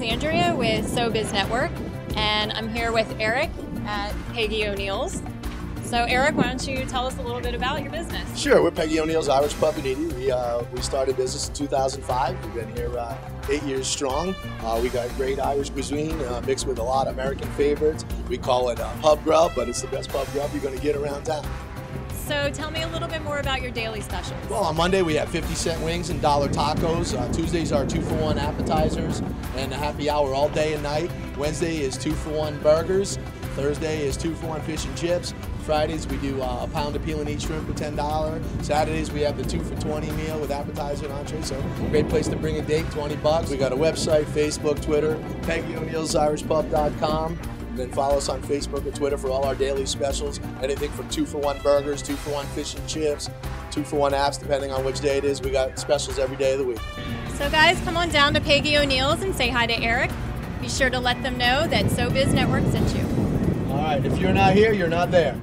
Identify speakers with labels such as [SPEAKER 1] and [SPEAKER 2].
[SPEAKER 1] is Andrea with SoBiz Network, and I'm here with Eric at Peggy O'Neill's. So Eric, why don't you tell us a little bit about your business?
[SPEAKER 2] Sure, we're Peggy O'Neill's Irish Pub and Eatery. We started business in 2005. We've been here 8 years strong. We got great Irish cuisine mixed with a lot of American favorites. We call it pub grub, but it's the best pub grub you're going to get around town.
[SPEAKER 1] So tell me a little bit more about your daily specials.
[SPEAKER 2] Well, on Monday we have 50-cent wings and dollar tacos. Tuesdays are 2-for-1 appetizers and a happy hour all day and night. Wednesday is 2-for-1 burgers. Thursday is 2-for-1 fish and chips. Fridays we do a pound of peel and eat shrimp for $10. Saturdays we have the 2-for-20 meal with appetizer and entree. So great place to bring a date, $20. We got a website, Facebook, Twitter, PeggyO'NeillsIrishPub.com. And then follow us on Facebook and Twitter for all our daily specials. Anything from 2-for-1 burgers, 2-for-1 fish and chips, 2-for-1 apps, depending on which day it is. We got specials every day of the week.
[SPEAKER 1] So guys, come on down to Peggy O'Neill's and say hi to Eric. Be sure to let them know that SoBiz Network sent you.
[SPEAKER 2] All right, if you're not here, you're not there.